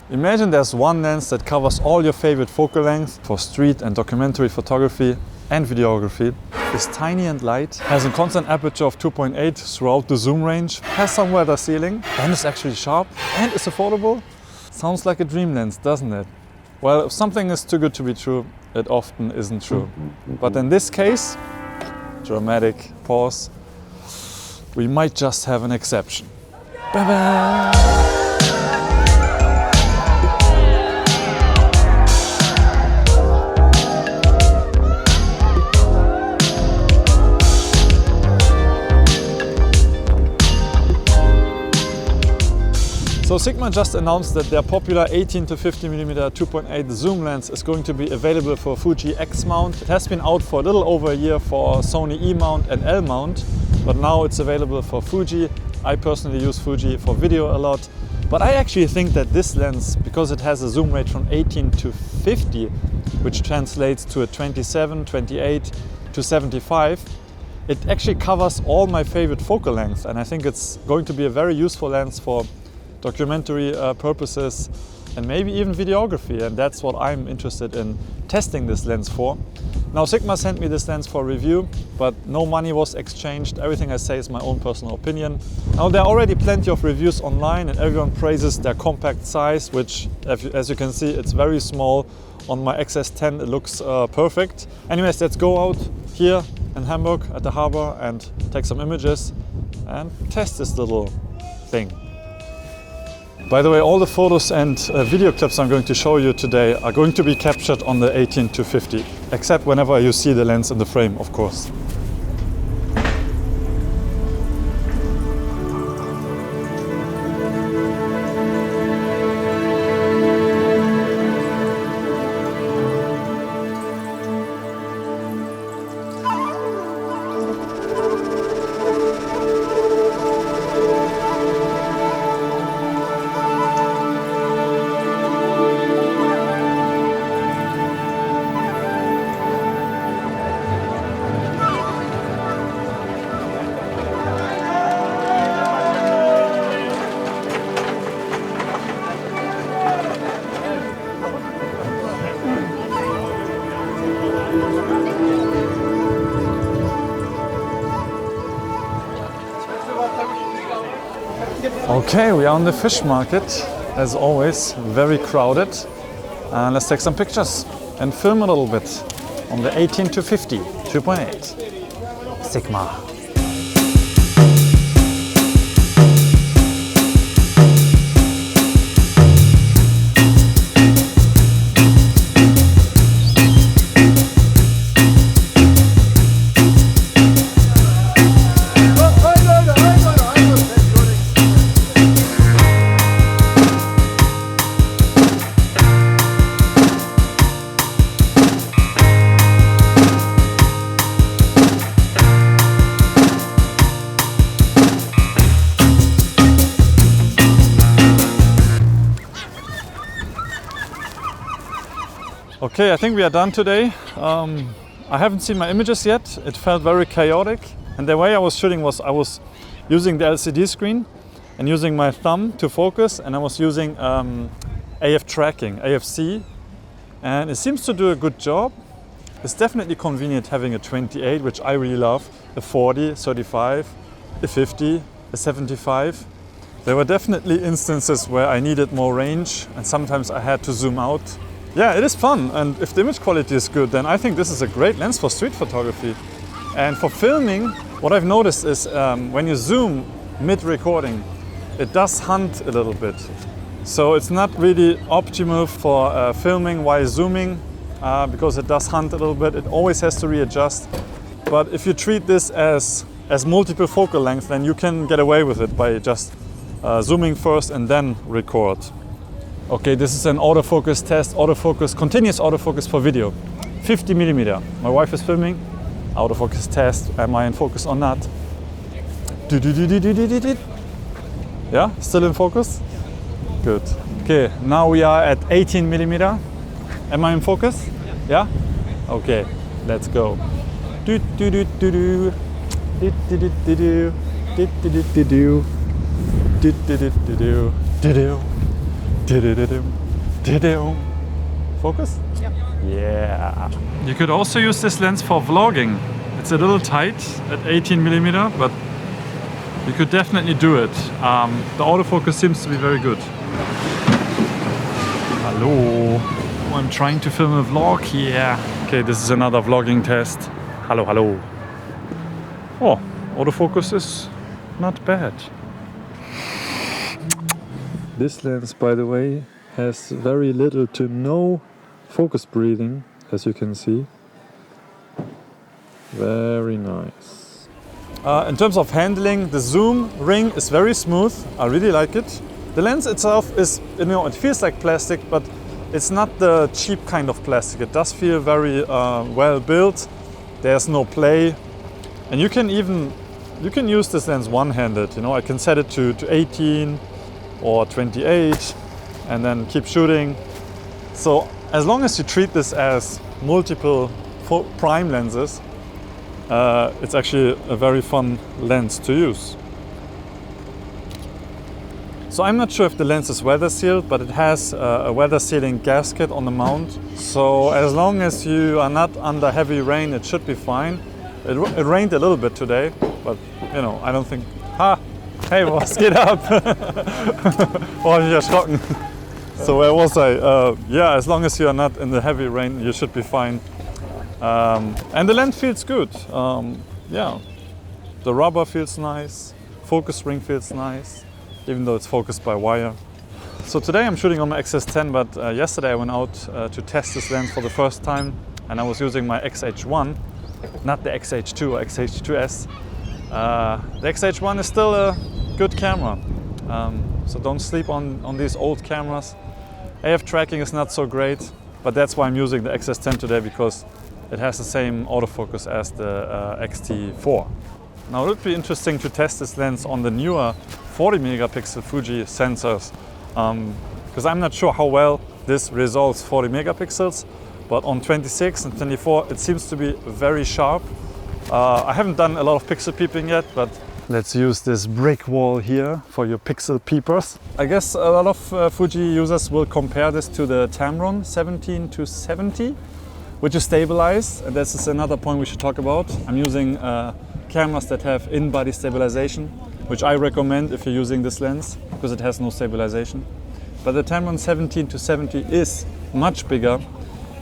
Imagine there's one lens that covers all your favorite focal lengths for street and documentary photography and videography. It's tiny and light, has a constant aperture of 2.8 throughout the zoom range, has some weather sealing, and is actually sharp, and is affordable. Sounds like a dream lens, doesn't it? Well, if something is too good to be true, it often isn't true. But in this case, dramatic pause, we might just have an exception. Bye-bye! So Sigma just announced that their popular 18-50mm 2.8 zoom lens is going to be available for Fuji X Mount. It has been out for a little over a year for Sony E Mount and L Mount, but now it's available for Fuji. I personally use Fuji for video a lot, but I actually think that this lens, because it has a zoom range from 18 to 50, which translates to a 27, 28 to 75, it actually covers all my favorite focal lengths, and I think it's going to be a very useful lens for documentary purposes and maybe even videography, and that's what I'm interested in testing this lens for. Now Sigma sent me this lens for review, but no money was exchanged. Everything I say is my own personal opinion. Now there are already plenty of reviews online and everyone praises their compact size, which as you can see, it's very small. On my XS10 it looks perfect. Anyways, let's go out here in Hamburg at the harbor and take some images and test this little thing. By the way, all the photos and video clips I'm going to show you today are going to be captured on the 18-50, except whenever you see the lens in the frame, of course. Okay, we are on the Fishmarket, as always, very crowded. Let's take some pictures and film a little bit on the 18-50 2.8 Sigma. Okay, I think we are done today. I haven't seen my images yet. It felt very chaotic. And the way I was shooting was I was using the LCD screen and using my thumb to focus, and I was using AF tracking, AFC. And it seems to do a good job. It's definitely convenient having a 28, which I really love, a 40, 35, a 50, a 75. There were definitely instances where I needed more range and sometimes I had to zoom out. Yeah, it is fun, and if the image quality is good, then I think this is a great lens for street photography. And for filming, what I've noticed is when you zoom mid-recording, it does hunt a little bit. So it's not really optimal for filming while zooming because it does hunt a little bit. It always has to readjust. But if you treat this as multiple focal length, then you can get away with it by just zooming first and then record. Okay, this is an autofocus test, continuous autofocus for video. 50mm. My wife is filming. Autofocus test. Am I in focus or not? Yeah, still in focus? Good. Okay, now we are at 18mm. Am I in focus? Yeah? Okay, let's go. Focus? Yep. Yeah. You could also use this lens for vlogging. It's a little tight at 18mm, but you could definitely do it. The autofocus seems to be very good. Hello. Oh, I'm trying to film a vlog here. Okay, this is another vlogging test. Hello, hello. Oh, autofocus is not bad. This lens, by the way, has very little to no focus breathing, as you can see. Very nice. In terms of handling, the zoom ring is very smooth. I really like it. The lens itself is, it feels like plastic, but it's not the cheap kind of plastic. It does feel very well built. There's no play. And you can use this lens one-handed. I can set it to 18 or 28 and then keep shooting. So as long as you treat this as multiple prime lenses, it's actually a very fun lens to use. So I'm not sure if the lens is weather sealed, but it has a weather sealing gasket on the mount. So as long as you are not under heavy rain, it should be fine. It rained a little bit today, but I don't think... Hey, was geht ab? Oh, ich erschrocken. So where was I? Yeah, as long as you are not in the heavy rain, you should be fine. And the lens feels good. Yeah, the rubber feels nice. Focus ring feels nice, even though it's focused by wire. So today I'm shooting on my XS10, but yesterday I went out to test this lens for the first time, and I was using my XH1, not the XH2 or XH2S. The XH1 is still a good camera, so don't sleep on these old cameras. AF tracking is not so great, but that's why I'm using the XS10 today, because it has the same autofocus as the X-T4. Now it would be interesting to test this lens on the newer 40 megapixel Fuji sensors, because I'm not sure how well this resolves 40 megapixels, but on 26 and 24 it seems to be very sharp. I haven't done a lot of pixel peeping yet, but let's use this brick wall here for your pixel peepers. I guess a lot of Fuji users will compare this to the Tamron 17-70, which is stabilized, and this is another point we should talk about. I'm using cameras that have in-body stabilization, which I recommend if you're using this lens, because it has no stabilization. But the Tamron 17-70 is much bigger,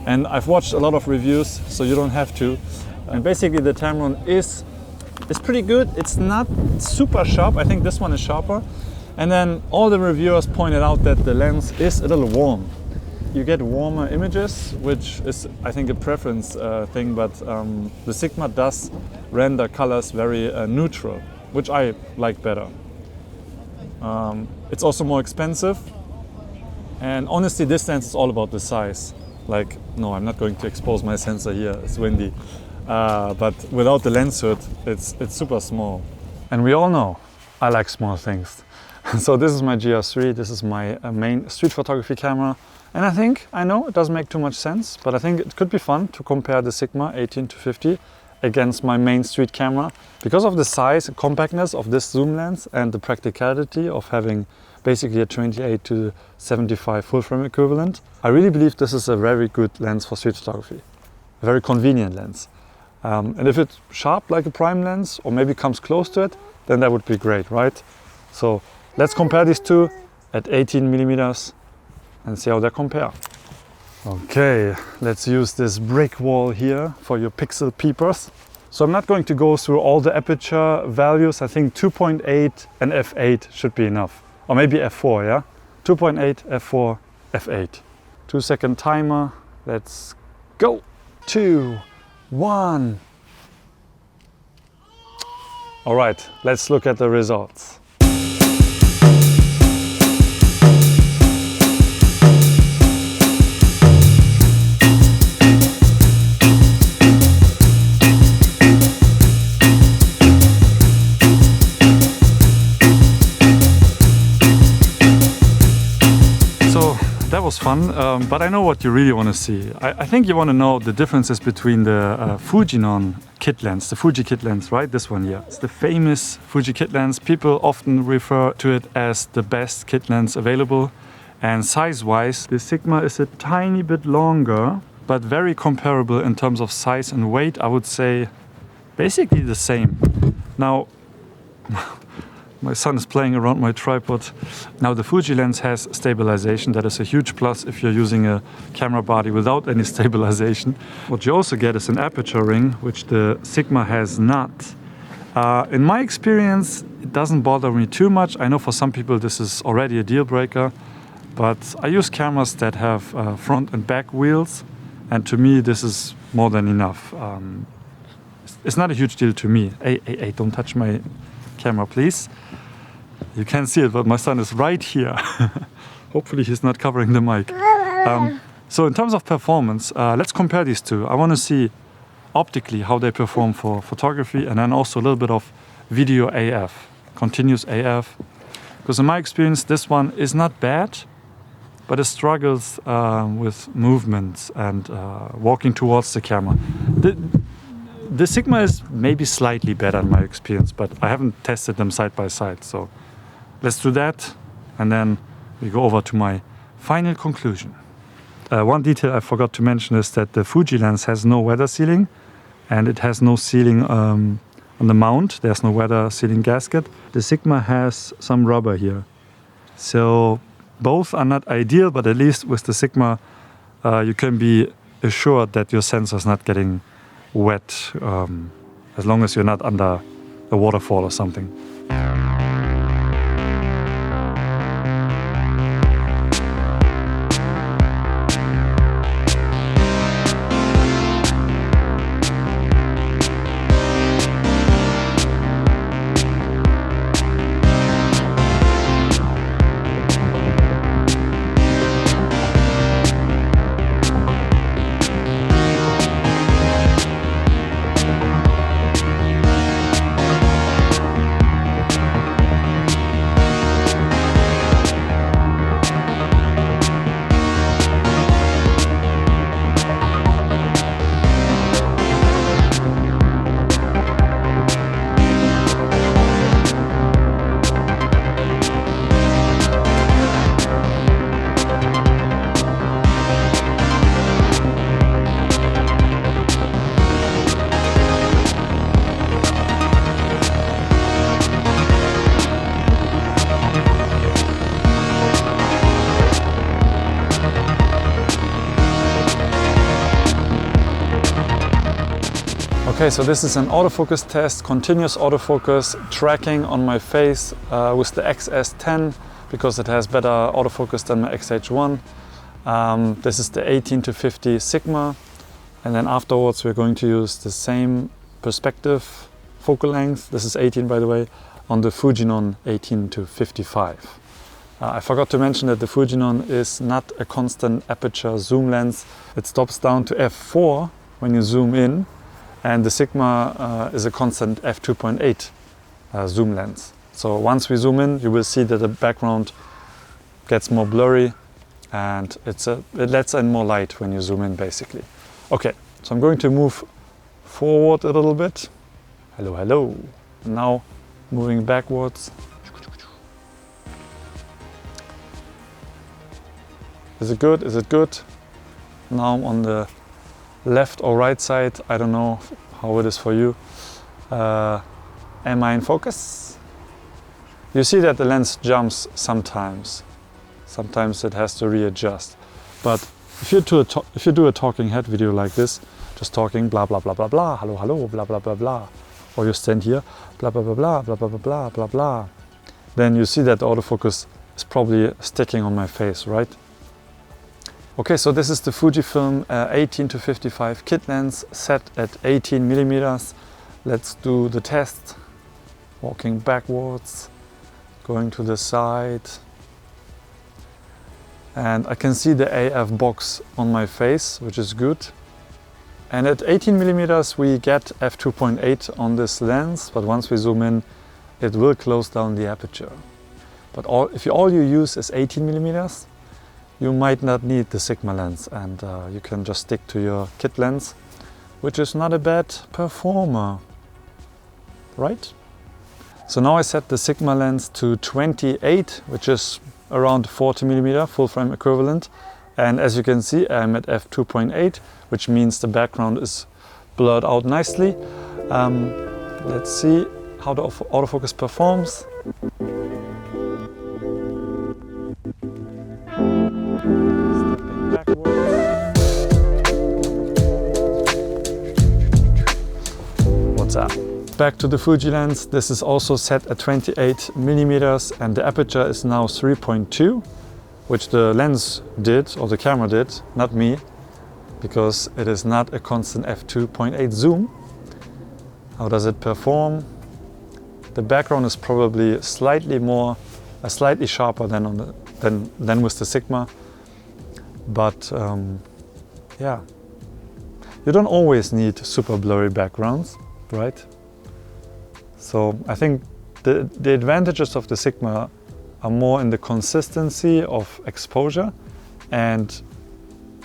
and I've watched a lot of reviews, so you don't have to. And basically the Tamron is pretty good. It's not super sharp. I think this one is sharper. And then all the reviewers pointed out that the lens is a little warm. You get warmer images, which is, I think, a preference thing, but the Sigma does render colors very neutral, which I like better. It's also more expensive. And honestly, this lens is all about the size. Like, no, I'm not going to expose my sensor here, it's windy. But without the lens hood, it's super small. And we all know I like small things. So this is my GR3, this is my main street photography camera. And I know it doesn't make too much sense, but I think it could be fun to compare the Sigma 18-50 against my main street camera. Because of the size and compactness of this zoom lens and the practicality of having basically a 28-75 full frame equivalent, I really believe this is a very good lens for street photography. A very convenient lens. And if it's sharp like a prime lens, or maybe comes close to it, then that would be great, right? So let's compare these two at 18mm and see how they compare. Okay, let's use this brick wall here for your pixel peepers. So I'm not going to go through all the aperture values. I think 2.8 and f8 should be enough. Or maybe f4, yeah? 2.8, f4, f8. 2-second timer. Let's go. 2, 1. All right, let's look at the results. That was fun, but I know what you really want to see. I think you want to know the differences between the Fujinon kit lens, the Fuji kit lens, right? This one here. It's the famous Fuji kit lens. People often refer to it as the best kit lens available. And size-wise, the Sigma is a tiny bit longer, but very comparable in terms of size and weight. I would say basically the same. Now, my son is playing around my tripod. Now the Fuji lens has stabilization. That is a huge plus if you're using a camera body without any stabilization. What you also get is an aperture ring, which the Sigma has not. In my experience, it doesn't bother me too much. I know for some people this is already a deal breaker, but I use cameras that have front and back wheels, and to me this is more than enough. It's not a huge deal to me. Hey, don't touch my camera, please. You can't see it, but my son is right here. Hopefully he's not covering the mic. So in terms of performance, let's compare these two. I want to see optically how they perform for photography, and then also a little bit of video AF, continuous AF. Because in my experience, this one is not bad, but it struggles with movements and walking towards the camera. The Sigma is maybe slightly better in my experience, but I haven't tested them side by side. So let's do that, and then we go over to my final conclusion. One detail I forgot to mention is that the Fuji lens has no weather sealing, and it has no sealing on the mount. There's no weather sealing gasket. The Sigma has some rubber here. So both are not ideal, but at least with the Sigma you can be assured that your sensor is not getting wet as long as you're not under a waterfall or something. Okay, so this is an autofocus test, continuous autofocus, tracking on my face with the XS10 because it has better autofocus than my XH1. This is the 18-50 Sigma, and then afterwards we're going to use the same perspective focal length, this is 18 by the way, on the Fujinon 18-55. I forgot to mention that the Fujinon is not a constant aperture zoom lens. It stops down to f4 when you zoom in, and the Sigma is a constant f2.8 zoom lens. So once we zoom in, you will see that the background gets more blurry, and it lets in more light when you zoom in basically. Okay, so I'm going to move forward a little bit. Hello, hello. Now moving backwards. Is it good? Is it good? Now I'm on the left or right side. I don't know how it is for you. Am I in focus? You see that the lens jumps sometimes. Sometimes it has to readjust. But if you do a talking head video like this, just talking blah blah blah blah blah, hello hello blah blah blah blah, or you stand here blah blah blah blah blah blah blah blah blah, then you see that the autofocus is probably sticking on my face, right? Okay, so this is the Fujifilm 18-55 kit lens set at 18mm. Let's do the test. Walking backwards, going to the side. And I can see the AF box on my face, which is good. And at 18mm we get f2.8 on this lens, but once we zoom in, it will close down the aperture. But if all you use is 18mm, you might not need the Sigma lens, and you can just stick to your kit lens, which is not a bad performer, right? So now I set the Sigma lens to 28, which is around 40mm full frame equivalent. And as you can see, I'm at f2.8, which means the background is blurred out nicely. Let's see how the autofocus performs. Stepping backwards. What's up? Back to the Fuji lens. This is also set at 28mm and the aperture is now 3.2, which the lens did, or the camera did, not me, because it is not a constant f2.8 zoom. How does it perform? The background is probably slightly sharper than with the Sigma, but yeah, you don't always need super blurry backgrounds, right? So I think the advantages of the Sigma are more in the consistency of exposure and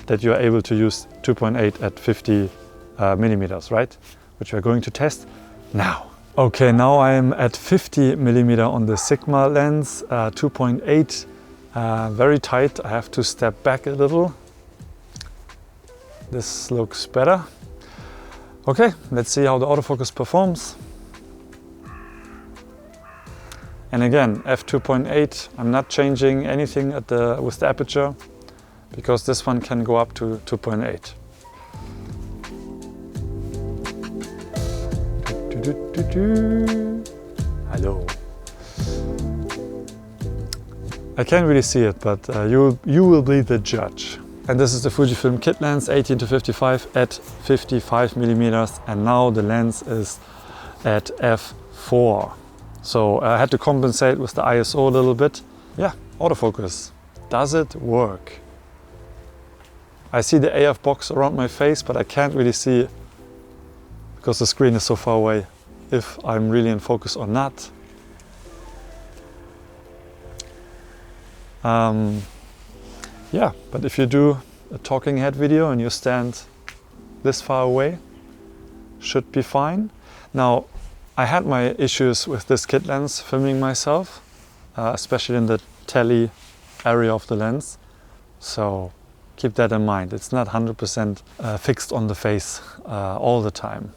that you are able to use 2.8 at 50mm, right? Which we're going to test now. Okay, now I am at 50mm on the Sigma lens, 2.8, very tight. I have to step back a little. This looks better. Okay, let's see how the autofocus performs. And again, f2.8, I'm not changing anything with the aperture, because this one can go up to 2.8. Hello. I can't really see it, but you will be the judge. And this is the Fujifilm kit lens, 18-55 at 55mm, and now the lens is at f4. So I had to compensate with the ISO a little bit. Yeah, autofocus. Does it work? I see the AF box around my face, but I can't really see, because the screen is so far away, if I'm really in focus or not. Yeah, but if you do a talking head video and you stand this far away, should be fine. Now, I had my issues with this kit lens filming myself, especially in the tele area of the lens. So keep that in mind. It's not 100% fixed on the face all the time.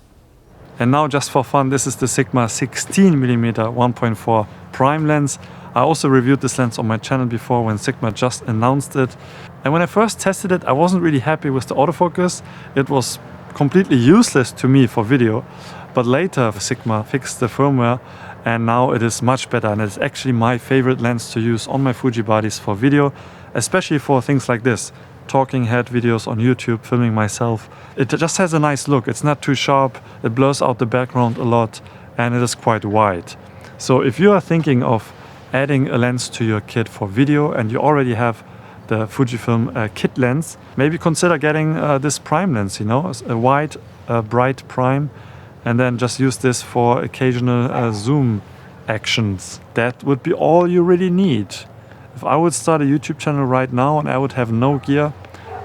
And now, just for fun, this is the Sigma 16mm 1.4 prime lens. I also reviewed this lens on my channel before when Sigma just announced it. And when I first tested it, I wasn't really happy with the autofocus. It was completely useless to me for video. But later Sigma fixed the firmware and now it is much better, and it's actually my favorite lens to use on my Fuji bodies for video, especially for things like this. Talking head videos on YouTube, filming myself. It just has a nice look. It's not too sharp, it blurs out the background a lot, and it is quite wide. So if you are thinking of adding a lens to your kit for video and you already have the Fujifilm kit lens, maybe consider getting this prime lens, you know, a wide, bright prime, and then just use this for occasional zoom actions. That would be all you really need. If I would start a YouTube channel right now and I would have no gear,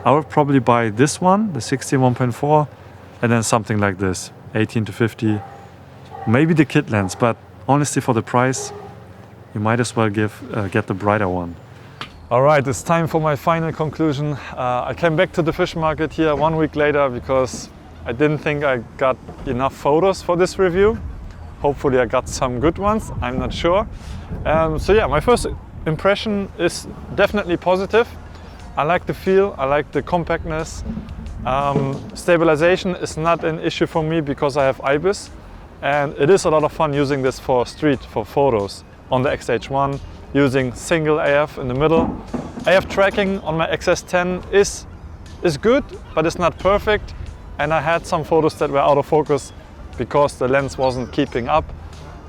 I would probably buy this one, the 16-1.4, and then something like this, 18-50, maybe the kit lens, but honestly for the price, you might as well get the brighter one. All right, it's time for my final conclusion. I came back to the Fishmarket here 1 week later because I didn't think I got enough photos for this review. Hopefully I got some good ones, I'm not sure. So yeah, my first impression is definitely positive. I like the feel, I like the compactness. Stabilization is not an issue for me because I have IBIS, and it is a lot of fun using this for photos on the X-H1, using single AF in the middle. AF tracking on my XS10 is good, but it's not perfect, and I had some photos that were out of focus because the lens wasn't keeping up.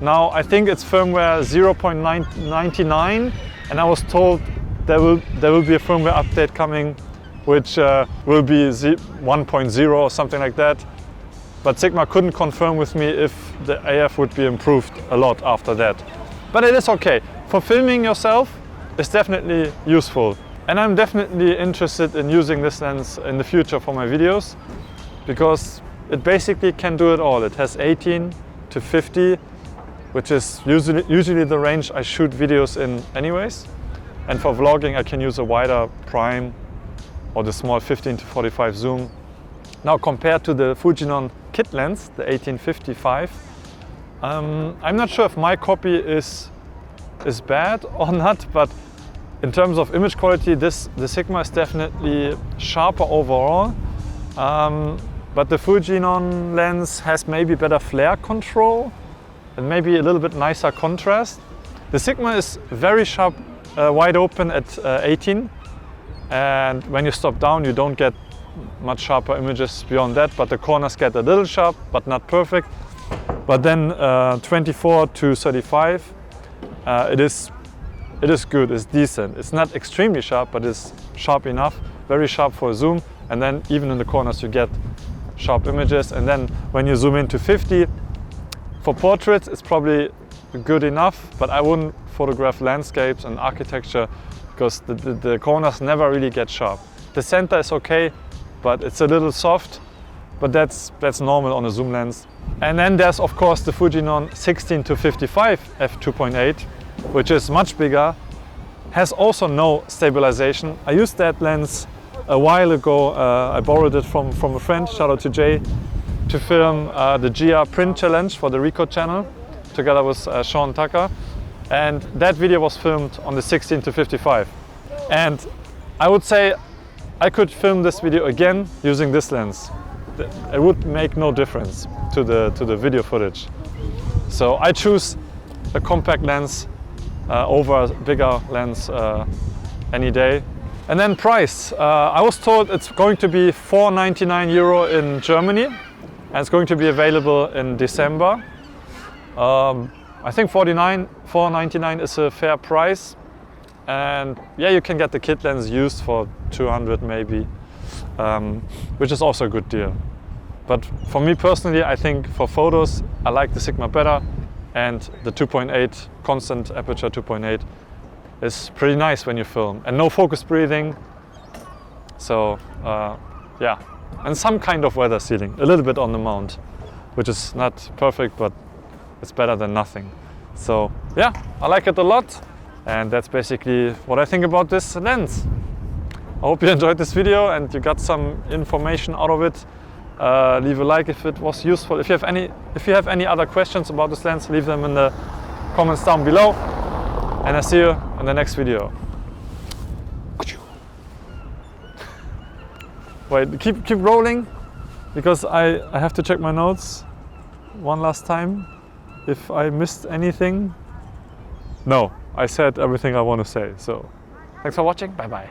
Now I think it's firmware 0.99, and I was told there will be a firmware update coming which will be 1.0 or something like that. But Sigma couldn't confirm with me if the AF would be improved a lot after that. But it is okay. For filming yourself, it's definitely useful. And I'm definitely interested in using this lens in the future for my videos, because it basically can do it all. It has 18-50, which is usually the range I shoot videos in anyways. And for vlogging, I can use a wider prime or the small 15-45 zoom. Now compared to the Fujinon kit lens, the 18-55, I'm not sure if my copy is bad or not, but in terms of image quality, the Sigma is definitely sharper overall. But the Fujinon lens has maybe better flare control and maybe a little bit nicer contrast. The Sigma is very sharp, wide open at 18, and when you stop down you don't get much sharper images beyond that, but the corners get a little sharp but not perfect. But then 24 to 35, it is good, it's decent. It's not extremely sharp, but it's sharp enough, very sharp for a zoom, and then even in the corners you get sharp images. And then when you zoom into 50, for portraits it's probably good enough, but I wouldn't photograph landscapes and architecture because the corners never really get sharp. The center is okay, but it's a little soft, but that's normal on a zoom lens. And then there's of course the Fujinon 16-55 f2.8, which is much bigger, has also no stabilization. I used that lens a while ago. I borrowed it from a friend, shout out to Jay, to film the GR print challenge for the Ricoh channel together with Sean Tucker. And that video was filmed on the 16-55. And I would say I could film this video again using this lens. It would make no difference to the video footage. So I choose a compact lens over a bigger lens any day. And then price. I was told it's going to be €499 in Germany, and it's going to be available in December. I think €499 is a fair price. And yeah, you can get the kit lens used for 200 maybe, which is also a good deal. But for me personally, I think for photos, I like the Sigma better, and the 2.8, constant aperture 2.8 is pretty nice when you film, and no focus breathing. So yeah, and some kind of weather sealing, a little bit on the mount, which is not perfect, but it's better than nothing. So yeah, I like it a lot. And that's basically what I think about this lens. I hope you enjoyed this video and you got some information out of it. Leave a like if it was useful. If you have any other questions about this lens, leave them in the comments down below. And I'll see you in the next video. Wait, keep rolling, because I have to check my notes one last time if I missed anything. No, I said everything I want to say. So thanks for watching. Bye bye.